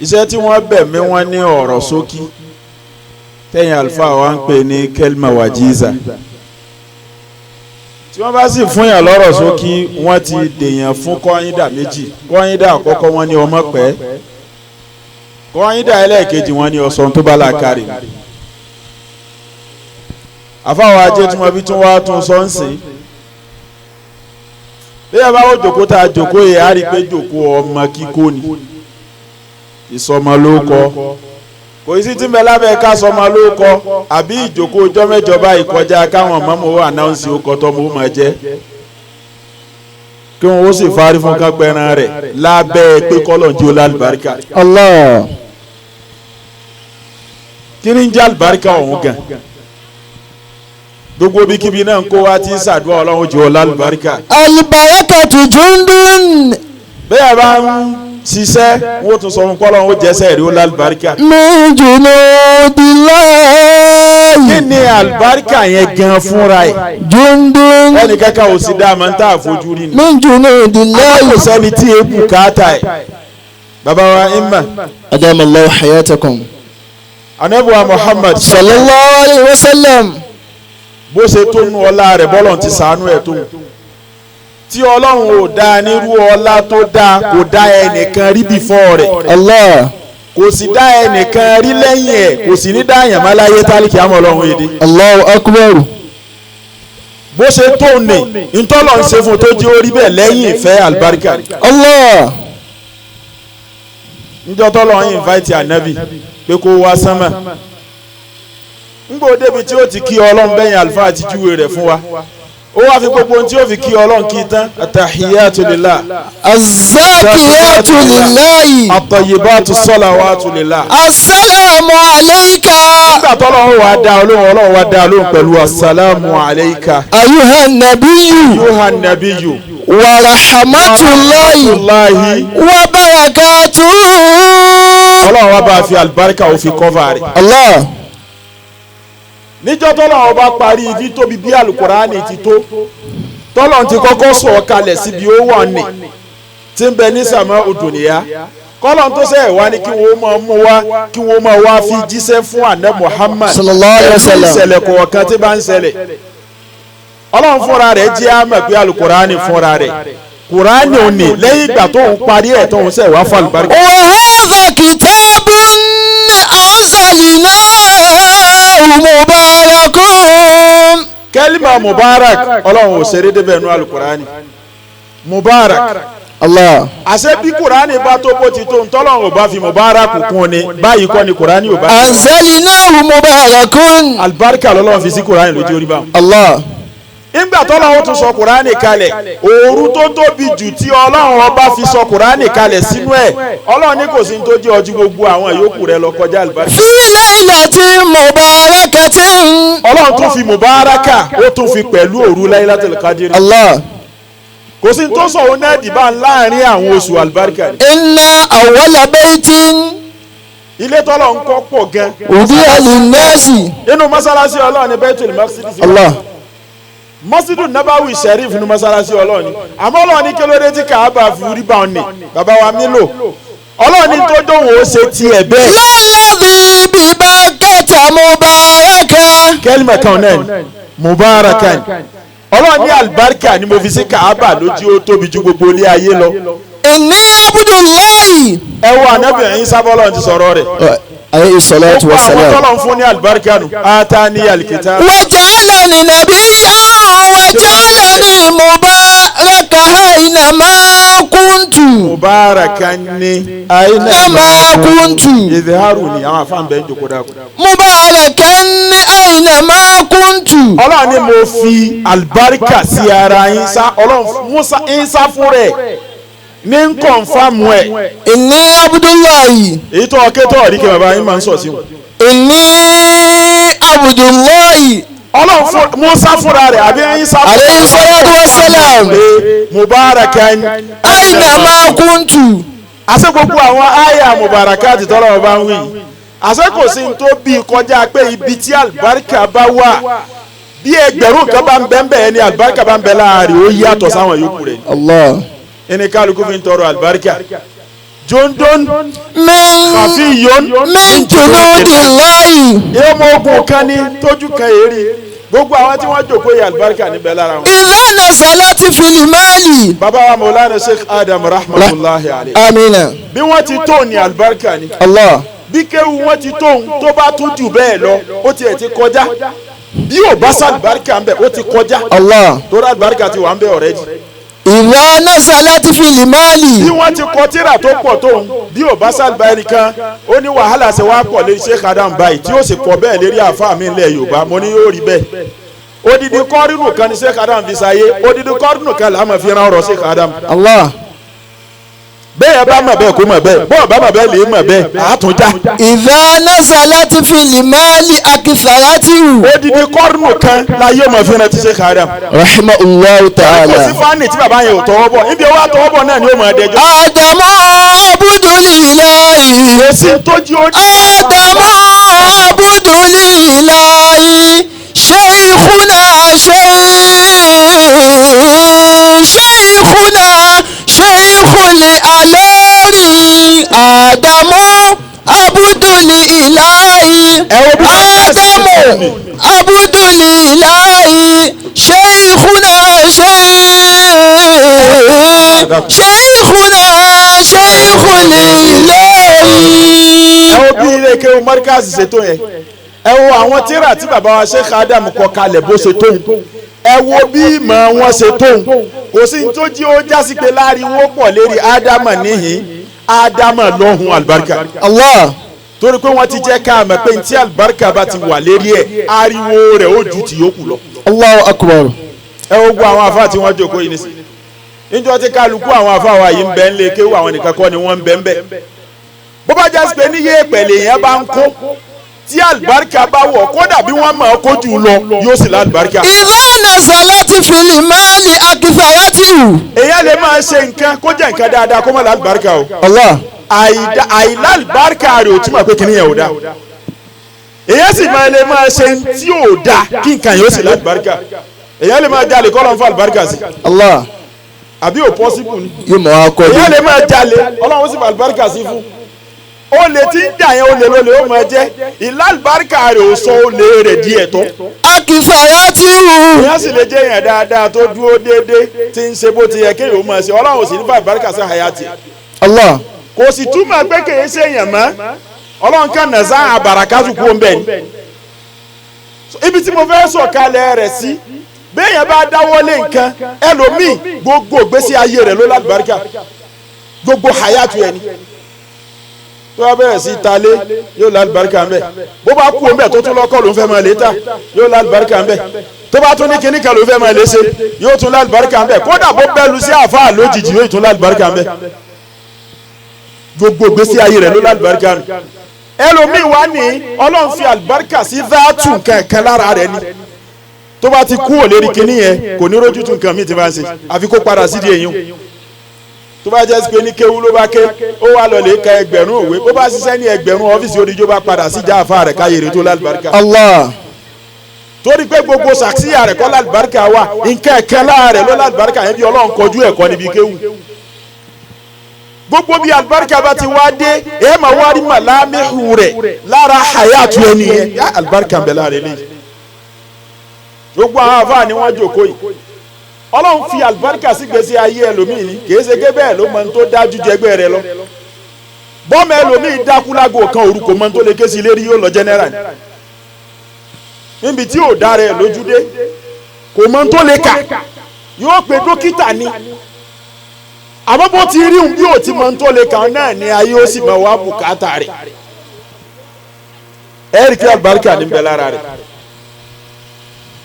iṣẹ́ tí wọ́n bẹ̀ mí wọ́n ní ọ̀rọ̀ ṣókí tẹ̀yìn àlùfáà wa ń pè ní kelma wajiza tí wọ́n bá sì fún yàn lọ́rọ̀ ṣókí wọ́n ti dèèyàn fún kọ́yídà méjì kọ́yídà àkọ́kọ́ wọ́n ní ọmọ pẹ́ kọ́yídà ẹlẹ́ẹ̀kejì wọ́n ní ọ̀sán tó bá làákàrè àfáwọn ajé tí wọ́n bí tún wá tún sọ ń sìn bí ẹ bá wò jòkó tá a jòkó yẹ á rí i pé jòkó ọmọ kíkó ni ìsọmọ ló kọ kò sí tí mbẹ lábẹ́ ká sọmọ ló kọ àbí ìjòkó ọjọ́ mẹ́jọ báyìí kọjá káwọn mọ́mọ́ ànáùnsì ọkọ̀ tọ́mọ ó máa jẹ́ kí wọn ó sì fárí fún kápẹ́ran rẹ̀ lábẹ́ pé kọ́lọ̀ ń jí ó lálùbáríkà. Allah. kí ni ń jẹ́ àlùbáríkà ọ̀hún gan gbogbo bíkíbi náà ń kó wa tí sàdúrà ọlọ́run jí ó lálùbáríkà. Al-barakatu jundun. bẹ́ẹ̀ bá ń ṣiṣẹ́ wọ́n tún sọ fún kọ́lọ̀ ó jẹ́sẹ̀ rí ó lálùbáríkà. Min junudillahi. kí ni àlùbáríkà yẹn gan fúnra ẹ̀. Jundun. ẹnì kankan ò sì dá a máa ń tà àfojú rí ni. Min junudillahi. kò sẹ́ni tí eku káàtà ẹ̀. bàbá wa imma. Adamallahu hayatakum. anabuwa Muhammad. Sallallahu alayhi wa sallam. bó ṣe tó nu ọlá rẹ̀ bọ́lọ̀ ti sànú ẹ̀ tó. tí ọlọ́run ò dá nírú ọlá tó dá kò dá ẹnìkan rí bífọ́ rẹ̀. Allah. kò sì dá ẹnìkan rí lẹ́yìn ẹ̀ kò sì ní dá àyàn má láyé tálíkì àmọ́ ọlọ́run èdè. Allahu akbar. bó ṣe tó ní ntọ́lọ̀ ń ṣe fún tó jẹ́ orí bẹ́ẹ̀ lẹ́yìn ìfẹ́ àlùbáríkà. Allah. níjọ́ tọ́lọ̀ ń invite ànábì pé kó wá sánmà. ńgbò débi tí ó ti kí ọlọ́run bẹ́yìn àlùfáà àti júwe rẹ̀ fún wa. ó wá fi gbogbo ohun tí ó fi kí ọlọ́run kí tán atahiyatu lillah. Az-zakiyatu lillahi. at-tayyibatu salawatu lillah. Assalamu alayka. nígbà tọ́lọ́run wà á dá olóhùn ọlọ́run wà á dá olóhùn pẹ̀lú assalamu alayka. Ayuhan nabiyyu. yuhan nabiyyu. Wa rahmatullahi. Wa barakatuhu. ọlọ́run wá bá a fi àlùbáríkà ó fi kọ́fà rẹ̀. Allah. níjọ́ tọ́lọ́run bá parí ibi tóbi bí alukurani ti tó tọ́lọ́run ti kọ́kọ́ sọ̀ kalẹ̀ síbi ó wà ní tí ń bẹ ní sàmà òdùnìyà kọ́lọ́run tó sẹ́yìn wá ní kí wọ́n máa mú wá kí wọ́n máa wá fi jíṣẹ́ fún àná Muhammad Sallallahu alaihi wasallam. ìṣẹ̀lẹ̀ kọ̀ọ̀kan tí bá ń ṣẹlẹ̀ ọlọ́run fúnra rẹ̀ jẹ́ àmọ̀ pé alukurani fúnra rẹ̀ kurani ò ní lẹ́yìn ìgbà tó ń parí ẹ̀ tó ń sẹ̀ wá fún àlùbáríkà. Wa hadha kitabun anzalnahu mubarakun. kẹ́límà mubarak ọlọ́run ò ṣeré débẹ̀ nú alukurani mubarak. Allah. àṣẹ bí kurani bá tó bó ti tó ntọ́lọ́run ò bá fi mubarak kún ni báyìí kọ́ ni kurani ò bá. Anzalnahu mubarakun. alibarika lọ́lọ́run fi sí kurani lójú orí bá. Allah. nígbà tọ́lọ́run tún sọ kurani kalẹ̀ òru tó tóbi jù tí ọlọ́run ọba fi sọ kurani kalẹ̀ sínú ẹ̀ ọlọ́run ní kò sí ní tó jẹ́ ọjọ́ gbogbo àwọn yòókù rẹ̀ lọ kọjá alibarika. Fi laylatin mubarakatin. ọlọ́run tún fi mubaraka ó tún fi pẹ̀lú òru Laylatul Qadr. Allah. kò sí ní tó sọ òun náà dìbà láàrin àwọn oṣù alibarika. Inna awwala baytin ilé tọ́lọ̀ ń kọ́ pọ̀ gan. udiya linnasi. inú masalasi ọlọ́run ní Baitul Maqdis. Allah. Masjidu Nabawi Sharif ní masalasi ọlọ́run ni àmọ́ ọlọ́run ní kílódé tí Kaaba fi rí bá wọn ni bàbá wa Mílò ọlọ́run ní tó dóhùn ó ṣe tiẹ̀ bẹ́ẹ̀. Lalladhi bi Bakkata mubaraka. kẹ́lìmọ̀ kan náà ni mubarakan ọlọ́run ní alibarika ni mo fi sí Kaaba lójú ó tóbi ju gbogbo ilé ayé lọ. Inni abdullahi. ẹ wo Ànábì Ìsá bọ́lọ́run ti sọ̀rọ̀ rẹ̀. Alayhi salatu wa gbogbo àwọn salam. tọ́lọ̀ ń fún ní alibarika nù atani alkitab. Waj'alani nabiyyan waj'alani mubaraka aynama kuntu. mubarakan ni Aynama kuntu. ìdíhàrù ni àwọn afáàn bẹ́ẹ̀ ń jòkó dáko. Mubarakan aynama kuntu. ọlọ́run ni mo fi alibarika sí ara yín sá ọlọ́run Musa Ìsá fún rẹ̀ ní nkọ̀nfàmù ẹ̀ Inni abdullahi. èyí tó ọkẹ́ tó ọ̀rí kí bàbá yín máa ń sọ̀ sí wọn. Inni abdullahi. ọlọ́run Musa fúnra rẹ̀ àbí Ìsá fúnra rẹ̀ Alayhi salatu wa salam. mubarakan Aynama kuntu. àṣẹ gbogbo àwọn àyà mubarakati tọ́lọ̀ ọba ń wí àṣẹ kò sí ní tó bí kọjá pé ibi tí alibarika bá wà bí ẹgbẹ̀rún kan bá ń bẹ́ ń bẹ́ẹ̀ ni alibarika bá ń bẹ láàrin ó yàtọ̀ sáwọn yòókù rẹ̀ Allah. ẹni kálukú fi ń tọrọ alibarika jondon min khafiyun min junudillahi. ọmọ ogun kan ní tójú kan èrì gbogbo àwọn tí wọ́n jókòó yẹ alibarika níbẹ̀ lára wọn. idha nasalat fil mali. bàbá wa Maulana Sheikh Adam rahmatulahi alayhi. amina. bí wọ́n ti tó ní alibarika ni. Allah. bí kéwu wọ́n ti tó tó bá tún jù bẹ́ẹ̀ lọ ó tiẹ̀ ti kọjá bí ò bá sá alibarika ń bẹ̀ ó ti kọjá. Allah. torí alibarika ti wà ń bẹ̀ already. idha nasalat fil mali. bí wọ́n ti kọ tírà tó pọ̀ tó ń bí ò bá sálùbá ẹnìkan ó ní wàhálà ṣe wá pọ̀ lérí Sheikh Adam báyìí tí ó sì pọ̀ bẹ́ẹ̀ lérí àáfàá mi ńlẹ̀ Yorùbá mo ní yóò rí bẹ́ẹ̀ odidi kọ́rínù kan ní Sheikh Adam fi sáyé odidi kọ́rínù kan là á máa fi ran ọ̀rọ̀ Sheikh Adam. Allah. bẹ́ẹ̀ bá mọ̀ bẹ́ẹ̀ kó mọ̀ bẹ́ẹ̀ bọ́ọ̀ bá mọ̀ bẹ́ẹ̀ lè mọ̀ bẹ́ẹ̀ àátúnjá. idha nasalat fil mali akitharatu. odidi kọ́rínù kan láyé máa fi ran ti Sheikh Adam. rahimahullahu kò sí ta'ala. fáànì tí bàbá yẹn ò tọwọ́ bọ̀ ibi owó àtọwọ́ bọ̀ náà ni ó máa dẹjọ́. Adamu abudulilayi. kò sí tó jí ó dé. Adamu abudulilayi. Sheikhuna sheikhul alori. Adamu abudulilayi. Adamu abudulilayi. Sheikhuna sheikhul ilori. ẹ wo bí ilé kéwù mọ́ríkàsì ṣètò yẹn ẹ wo àwọn tírà tí bàbá wa Sheikh Adam kọ kalẹ̀ bó ṣe tóun ẹ wo bí ìmọ̀ wọn ṣe tóun kò sí tó jí ó jásí pé láriwo pọ̀ lérí ádámà níhìn ádámà lọ́hùn àlùbáríkà. Allah. torí pé wọ́n ti jẹ́ ká mọ̀ pé ntí àlùbáríkà bá ti wà lérí ẹ̀ ariwo rẹ̀ ó ju ti yòókù lọ. Allahu akbar. ẹ wo gbọ́ àwọn afá tí wọ́n jókòó yìí nísìnyí níjọ́ tí kálukú àwọn afá wa yìí ń bẹ ń lé kéwù àwọn nìkan kọ́ ni wọ́n ń bẹ ń bẹ bó bá jásí pé níyé pẹ̀lẹ́ yẹn bá ń kó tí àlùbáríkà bá wọ̀ kódà bí wọ́n mọ̀ ọ́ kójú lọ yóò sì lálùbáríkà. idha nasalat fil mali akitharatu. èyàn lè máa ṣe nǹkan kó jẹ́ nǹkan dáadáa kó má lálùbáríkà o. Allah. àìlálùbáríkà rẹ̀ ò túmọ̀ pé kìnìyàn ò dáa. èyàn sì lè máa ṣe tí ò dáa kí nǹkan yóò sì lálùbáríkà. èyàn lè máa jalè kọ́ lọ́n fún àlùbáríkà sí. Allah. àbí ò pọ́sibù ni. yóò mọ̀ wá kọ́ èyàn lè máa jalè ọlọ́run sì fún àlùbáríkà sí fún. olè tí ń jà yẹn olè lólè ó máa jẹ́ ìlálùbáríkà rẹ̀ ò sọ olè rẹ̀ di ẹ̀tọ́. akitharatu. èyàn sì lè jẹ́ yẹn dáadáa tó dúró déédéé tí ń ṣe bó ti yẹ kéèyàn ó máa ṣe ọlọ́run sì ní fún àlùbáríkà sí hayati. Allah. kò sì túmọ̀ pé kèé ṣe èèyàn mọ́ ọlọ́run kan nà sá àbàràkàtù kú ń bẹ̀ ni. ibi tí mo fẹ́ sọ̀kalẹ̀ rẹ̀ sí béèyàn bá dáwọ́ lé nǹkan ẹlòmíì gbogbo ìgbésí ayé rẹ̀ ló lálùbáríkà gbogbo hayatu ẹni tó bá bẹ̀rẹ̀ sí talé yóò lálùbáríkà ńbẹ bó bá kú ńbẹ tó tún lọ́kọ́ ló ń fẹ́ máa lé ta yóò lálùbáríkà ńbẹ tó bá tún ní kíní kan ló ń fẹ́ máa lé ṣe yóò tún lálùbáríkà ńbẹ kódà bó bẹ́ẹ̀ lu sí àfáà lójijì yóò tún lálùbáríkà ńbẹ gbogbo ìgbésí ayé rẹ̀ ló lálùbáríkà nù ẹlòmíì wá ní ọlọ́run fi àlùbáríkà sí dáàtù kankan lára rẹ̀ ni tó bá ti kú òlérí kíní yẹn kò ní rójú tún nǹkan míì ti máa ń ṣe àfi kó padà sídìí èyí tó bá jẹ́ pé ní kéwú ló bá ké ó wá lọ lè ka ẹgbẹ̀rún òwe bó bá ṣiṣẹ́ ní ẹgbẹ̀rún ọ́fíìsì oníjó bá padà sí jáfa rẹ̀ káyé rẹ̀ tó lálùbáríkà. Allah. torí pé gbogbo sàksíyà rẹ̀ kọ́ lálùbáríkà wà nǹkan ẹ̀kẹ́ lára rẹ̀ ló lálùbáríkà yẹn bí ọlọ́run kọjú ẹ̀kọ́ níbi kéwú. gbogbo bí alùbáríkà bá ti wá dé ẹ máa wá rí màlámẹ́hù rẹ̀ lára hayatu ẹni yẹn yá alùbáríkà ń bẹ lára ẹ̀ lẹ́yìn. gbogbo àwọn àfáà ni wọ́n jókòó yìí ọlọ́run fi àlùbáríkà sí gbèsè ayé ẹlòmíì ni kìí ṣe gé bẹ́ẹ̀ ló mọ tó dájú jẹgbẹ́ rẹ lọ bọ́mọ ẹlòmíì dákúlágò kan orúkọ mọ tó lè ké sí lérí yóò lọ general níbi tí ò dára ẹ lójúdé kò mọ tó lè kà yóò pe dókítà ni àmọ́ bó ti rí òun bí ò ti mọ tó lè kà náà ni ayé ó sì mọ wá bùkátà rẹ̀ ẹ̀ríkì àlùbáríkà ní bẹ lára rẹ̀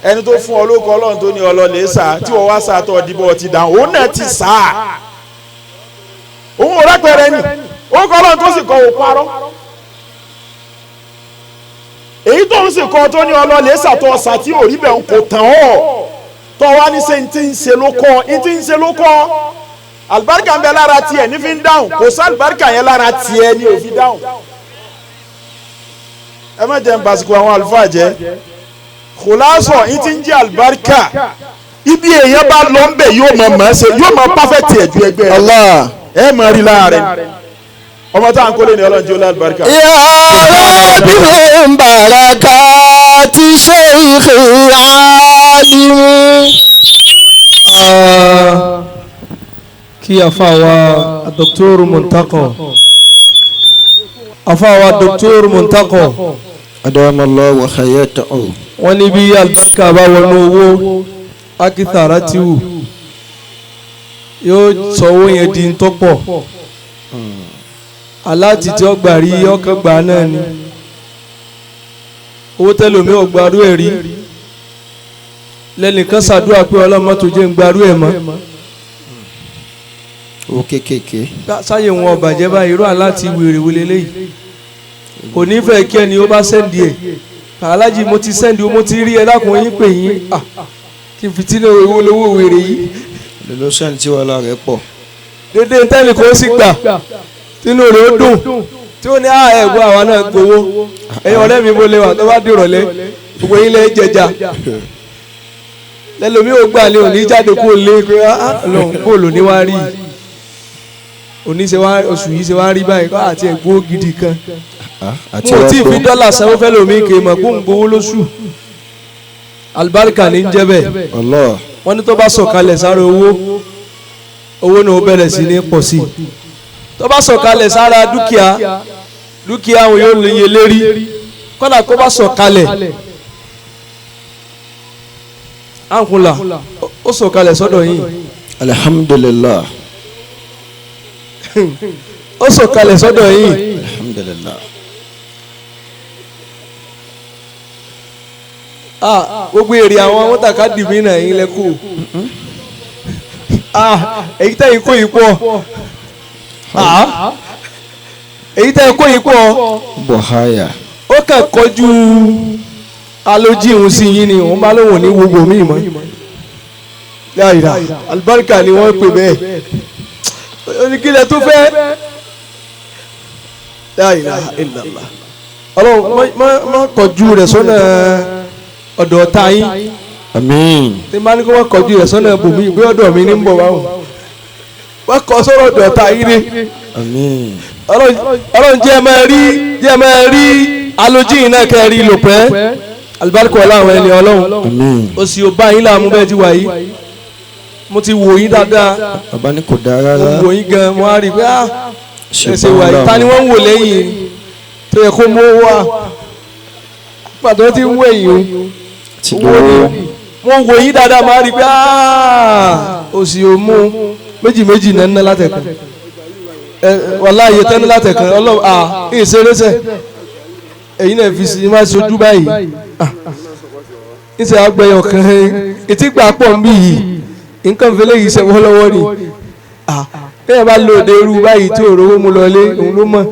ẹni tó fún ọ lóko ọlọ́run tó ní ọlọ́lẹ̀ sá tí wọ́n wá sá tó ọdìbò ti dàn òun náà ti sá òun ò rẹ́pẹ̀rẹ́ ni òun kọ́ ọlọ́run tó sì kọ́ òun parọ́ èyí tó ń sì kọ́ tó ní ọlọ́lẹ̀ sá tó ọ̀sà tí ò rí bẹ̀ ń kò tàn ọ́ tó wá ní ṣe ń ti ń ṣe ló kọ́ ń ti ń ṣe ló kọ́ àlùbáríkà ń bẹ lára tiẹ̀ ní fi ń dáhùn kò sí àlùbáríkà yẹn lára tiẹ̀ ní òfin dáhùn ẹ má jẹ́ ń basiko àwọn àlùfáà jẹ́ kòlásọ yìí ti ń jẹ́ àlùbáríkà ibi èèyàn bá lọ ń bẹ̀ yóò máa máa ṣe yóò máa pàfẹ́tì ẹ̀ ju ẹgbẹ́ rẹ̀ ẹ máa rí lára rẹ̀ ọmọ tá à ń kólé ní ọlọ́njẹ́ olú àlùbáríkà. يا رب من بركات شيخ عالم. kí àfàwà Dr. Muntaqo àfàwà Dr. Muntaqo adamallahu hayatahu. wọ́n ní bí àlùbáríkà bá wọnú owó akitharatiwu yóò sọ owó yẹn di ntọ́pọ̀ aláàtì tí ó gbà rí ọkàn gbà náà ni owó tẹlomi ò gbàrú ẹ̀ rí lẹ́nìkan ṣàdúrà pé ọlọ́mọ tó jẹ́ ń gbàrú ẹ̀ mọ́ owó kékèké. sáyé wọn ọ̀bàjẹ́ báyìí irú aláàtì wèrè wọlé léyìí kò ní fẹ́ kí ẹni ó bá sẹ́ndì ẹ̀ aláàjì mo ti sẹ́ndì mo ti rí ẹ dákun yín pè yín kí n fi tí owó lówó wèrè yìí. ló sẹ́ni tí wàhálà rẹ̀ pọ̀. dédé ntẹ́ni kò sì gbà tínú rẹ̀ ó dùn tí ó ní ẹ̀gbọ́n àwa náà gbowó ẹ̀yin ọ̀rẹ́ mi mo lè wà tó bá dì rọ̀lẹ́ gbogbo yín lẹ́ jẹjà lẹ́lòmí ò gbà lé òní jáde kó lé pé lọ́n bóòlù ní wá rí òní ṣe wá oṣù yìí ṣe wá rí báyìí kó àti ẹ̀gbọ́n gidi kan mo tí ì fi dọ́là sanwó fẹ́ lómi kì í mọ̀ kó ń gbowó lóṣù alibarika ní jẹ́ bẹ́ẹ̀ wọ́n ní tó bá sọ̀kalẹ̀ sára owó náà ó bẹ̀rẹ̀ sí ní pọ̀ sí i tó bá sọ̀kalẹ̀ sára dúkìá àwọn yóò lè lérí kọ́nà kó bá sọ̀kalẹ̀ àǹkùnlà ó sọ̀kalẹ̀ sọ́dọ̀ yìí alhamdulillah ó sọ̀kalẹ̀ sọ́dọ̀ yìí alhamdulillah. gbogbo èrè àwọn mọ́tàkà dìbí náà yín lẹ́kù èyí tẹ́ ikú yìí pọ̀ èyí tẹ́ ikú yìí pọ̀ bọ̀háyà. ó kàn kọjú alójíhun sí yín ni òun bá lóun ní gbogbo míì mọ́ láìra alibarika ni wọ́n pè bẹ́ẹ̀ oníkílẹ̀ tó fẹ́ láìra ìlàlá ọlọ́run má kọjú rẹ̀ sọ́nà ọ̀dọ̀ ọ̀tá yín àmín. tí n bá ní kó wọ́n kọjú rẹ̀ sọ́nà bòmí bí ọ̀dọ̀ mi ní ń bọ̀ báwọn wọ́n kọ sọ́rọ̀ ọ̀dọ̀ ọ̀tá yín ni àmín. ọlọ́run jẹ́ ẹ máa rí alójíhìn náà kẹ́ ẹ rí lò pẹ́ alibarika ọlọ́run ẹni ọlọ́run àmín. ó sì ó bá yín láàmú bẹ́ẹ̀ ti wà yìí mo ti wò yín dáadáa bàbá ní kò dáa rárá. mo wò yín gan mo á rí i pé ẹsẹ̀ wà yìí ta ni wọ́n ń wò lẹ́yìn tó yẹ kó mú wá pàtó tí ń wẹ̀yìn ti o dúró. mo wò yín dáadáa mo á rí i pé ó sì ó mú méjì náà ná látẹ̀kàn wàlá iye tẹ́ni látẹ̀kàn ọlọ́run ìṣerésẹ̀ èyí náà fi sí máa ṣojú báyìí ìṣe àgbẹ̀yọ̀ kan etí gbà pọ̀ ń bí yìí nǹkan fẹlẹ́ yìí ṣe wọ́n lọ́wọ́ ni bẹ́ẹ̀ bá lòdì irú báyìí tí òróró mu lọlé òun ló mọ̀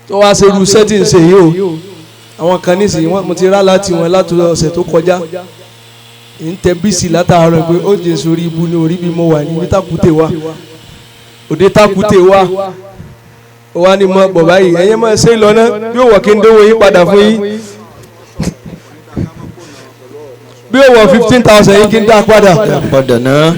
tó wá ṣe irú sẹ́tì ń ṣe yìí o àwọn kan nísìnyí mo ti rá láti wọn láti ọ̀sẹ̀ tó kọjá ń tẹ bíìsì látàárọ̀ pé ó jẹ́ sórí ibu ní orí bí mo wà ní ibi tákùté wa òde tákùté wa ó wá ní mọ bọ̀ báyìí ẹ̀yẹ́ mọ̀ ṣe lọ náà bí ó wọ̀ kí n dówó yín padà fún yín bí ó wọ̀ 15,000 yín kí n dá padà. padà náà.